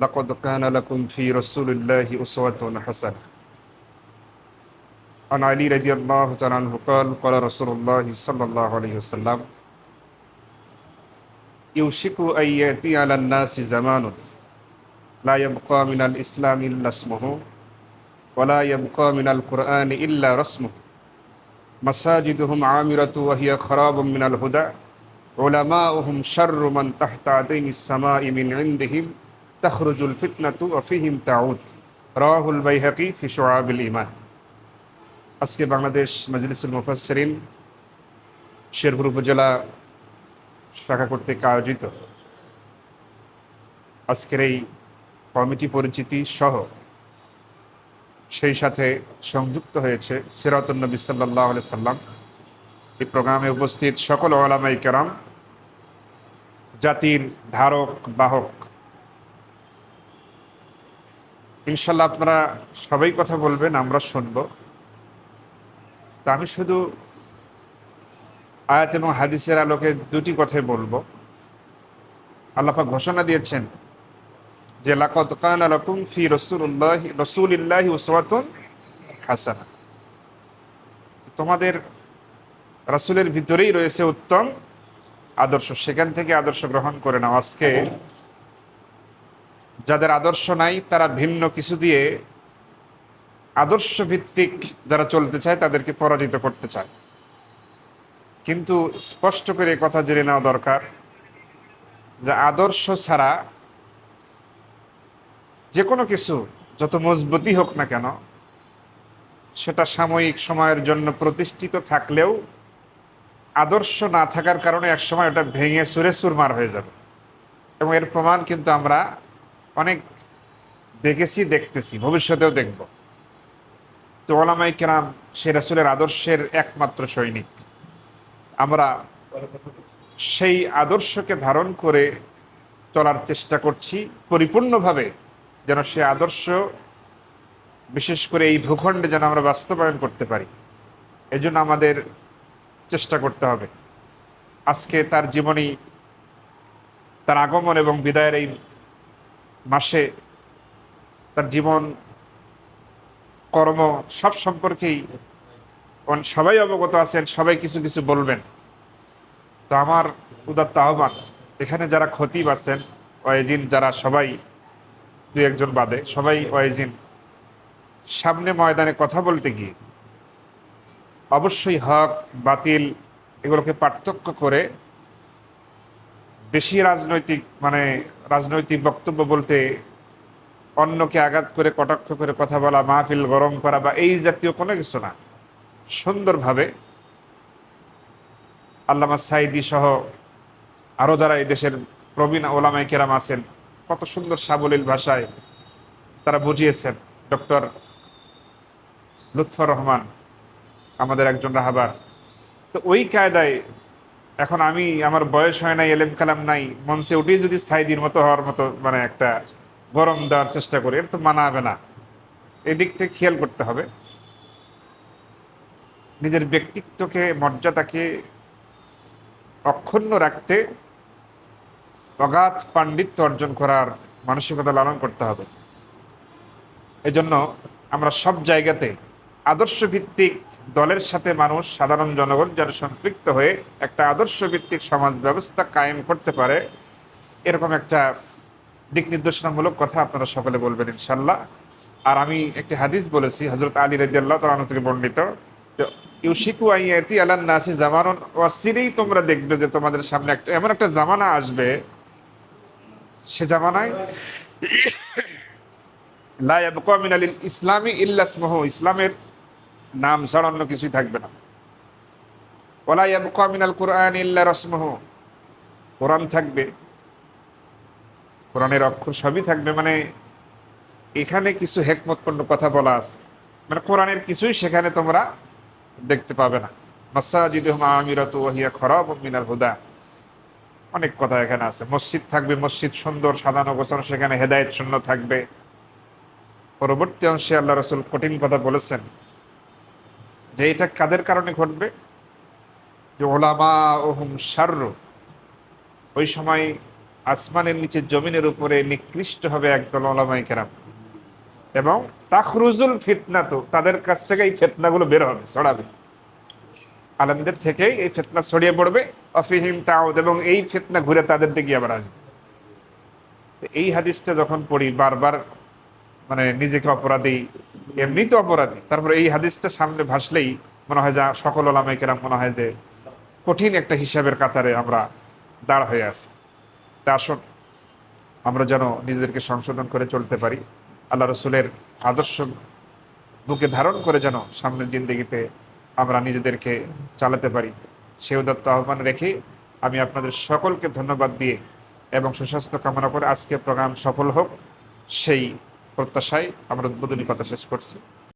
لقد كان لكم في رسول الله أسوة حسنة. عن علي رضي الله تعالى عنه قال قال رسول الله صلى الله عليه وسلم يوشك أن يأتي على الناس زمان لا يبقى من الإسلام إلا اسمه ولا يبقى من القرآن إلا رسمه مساجدهم عامرة وهي خراب من الهدى علماؤهم شر من تحت عديم السماء من عندهم تخرج الفتنة وفيهم تعود رواه البيهقي في شعاب الإيمان. আজকে বাংলাদেশ মজলিসুল মুফাসসিরিন শেরপুর উপজেলা শাখা কর্তৃক আয়োজিত আজকের এই কমিটি পরিচিতি সহ সেই সাথে সংযুক্ত হয়েছে সিরাতুন নবী সাল্লাল্লাহু আলাইহি সাল্লাম এই প্রোগ্রামে উপস্থিত সকল উলামায়ে কেরাম, জাতির ধারক বাহক। ইনশাল্লাহ আপনারা সবাই কথা বলবেন, আমরা শুনব। তা আমি শুধু আয়াত এবং হাদিসের আলোকে দুটি কথাই বলবো। আল্লাহ পাক ঘোষণা দিয়েছেন যে লাকাদ কানা লাকুম ফি রাসূলিল্লাহি উসওয়াতুন হাসানাহ, তোমাদের রাসূলের ভিতরেই রয়েছে উত্তম আদর্শ, সেখান থেকে আদর্শ গ্রহণ করে নাও। আজকে যাদের আদর্শ নাই তারা ভিন্ন কিছু দিয়ে আদর্শ ভিত্তিক যারা চলতে চায় তাদেরকে পরাজিত করতে চায়। কিন্তু স্পষ্ট করে কথা জেনে নেওয়া দরকার যে আদর্শ ছাড়া যে কোনো কিছু যত মজবুতই হোক না কেন, সেটা সাময়িক সময়ের জন্য প্রতিষ্ঠিত থাকলেও আদর্শ না থাকার কারণে একসময় ওটা ভেঙে চুরে চুরমার হয়ে যাবে। এবং এর প্রমাণ কিন্তু আমরা অনেক দেখেছি, দেখতেছি, ভবিষ্যতেও দেখব। তো ওলামায়ে কেরাম সে রাসূলের আদর্শের একমাত্র সৈনিক। আমরা সেই আদর্শকে ধারণ করে চলার চেষ্টা করছি পরিপূর্ণভাবে, যেন সে আদর্শ বিশেষ করে এই ভূখণ্ডে যেন আমরা বাস্তবায়ন করতে পারি। এই জন্য আমাদের চেষ্টা করতে হবে। আজকে তার জীবনী, তার আগমন এবং বিদায়ের এই মাসে তার জীবন কর্ম সব সম্পর্কেই সবাই অবগত আছেন, সবাই কিছু কিছু বলবেন। তো আমার উদাত্ত আহ্বান, এখানে যারা খতিব আছেন, ওয়াইজিন যারা, সবাই দু একজন বাদে সবাই ওয়াইজিন, সামনে ময়দানে কথা বলতে গিয়ে অবশ্যই হক বাতিল এগুলোকে পার্থক্য করে বেশি রাজনৈতিক বক্তব্য বলতে, অন্যকে আঘাত করে কটাক্ষ করে কথা বলা, মাহফিল গরম করা বা এই জাতীয় কোনো কিছু না। সুন্দরভাবে আল্লামা সাঈদী সহ আরও যারা এই দেশের প্রবীণ ওলামায়ে কেরাম আছেন, কত সুন্দর সাবলীল ভাষায় তারা বুঝিয়েছেন। ডক্টর লুৎফর রহমান আমাদের একজন রাহাবার, তো ওই কায়দায় এখন আমার বয়স হয় নাই, এলেম কালাম নাই, মঞ্চে উঠেই যদি সাঈদীর মতো হওয়ার মতো একটা গরম দেওয়ার চেষ্টা করি, এটা তো মানা হবে না। এদিক থেকে খেয়াল করতে হবে। নিজের ব্যক্তিত্বকে, মর্যাদাকে অক্ষুণ্ণ রাখতে অগাধ পাণ্ডিত্য অর্জন করার মানসিকতা লালন করতে হবে। এজন্য আমরা সব জায়গাতে আদর্শ ভিত্তিক দলের সাথে মানুষ, সাধারণ জনগণ যারা সম্পৃক্ত হয়ে একটা আদর্শ ভিত্তিক সমাজ ব্যবস্থা কায়েম করতে পারে, এরকম একটা দিক নির্দেশনামূলক কথা আপনারা সকলে বলবেন ইনশাল্লাহ। আর আমি একটি হাদিস বলেছি, হযরত আলী রাদিয়াল্লাহু তাআলা আনহু থেকে বর্ণিত, ইউশিকু আন ইয়াতি আলান নাসি জামানুন, অচিরেই তোমরা দেখবে যে তোমাদের সামনে এমন একটা জামানা আসবে, সে জামানায় লা ইয়াবকা মিনাল ইসলামি ইল্লা ইসমুহু, ইসলামের নাম ছাড়া অন্য কিছুই থাকবে না। ওয়ালা ইয়াবকা মিনাল কুরআন ইল্লা রাসমুহু, কোরআন থাকবে, কোরআনের অক্ষর সবই থাকবে। এখানে কিছু হেকমতপূর্ণ কথা বলা আছে, কোরআনের কিছুই সেখানে তোমরা দেখতে পাবে না। মাসাজিদুহুম আমিরাতু ওয়া হিয়া খারাবুম মিনাল হুদা, অনেক কথা এখানে আছে। মসজিদ থাকবে, মসজিদ সুন্দর সাজানো গোছানো, সেখানে হেদায়েত শূন্য থাকবে। পরবর্তী অংশে আল্লাহ রাসূল কঠিন কথা বলেছেন যে এটা কাদের কারণে ঘটবে, যে উলামাউহুম শাররু, ওই সময় আসমানের নিচে জমিনের উপরে নিকৃষ্ট হবে একদল ওলামায়ে কেরাম, এবং তাখরুজুল ফিতনা, তো তাদের কাছ থেকে এই ফিতনাগুলো বের হবে, ছড়াবে, আলেমদের থেকেই এই ফিতনা ছড়িয়ে পড়বে। অফিহিম তাউদ, এবং এই ফিতনা ঘুরে তাদের দিকে আবার আসবে। তো এই হাদিসটা যখন পড়ি বারবার, মানে নিজেকে অপরাধী, এমনি তো অপরাধী, তারপরে এই হাদিসটা সামনে ভাসলেই মনে হয় যা সকল ওলামায়ে কেরাম মনে হয় যে কঠিন একটা হিসাবের কাতারে আমরা দাঁড় হয়ে আছি। তা আসুন আমরা যেন নিজেদেরকে সংশোধন করে চলতে পারি, আল্লাহ রসুলের আদর্শ বুকে ধারণ করে যেন সামনের জিন্দেগিতে আমরা নিজেদেরকে চালাতে পারি, সে উদাত্ত আহ্বান রেখে আমি আপনাদের সকলকে ধন্যবাদ দিয়ে এবং সুস্বাস্থ্য কামনা করে আজকের প্রোগ্রাম সফল হোক সেই প্রত্যাশায় আমরা উদ্বোধনী কথা শেষ করছি।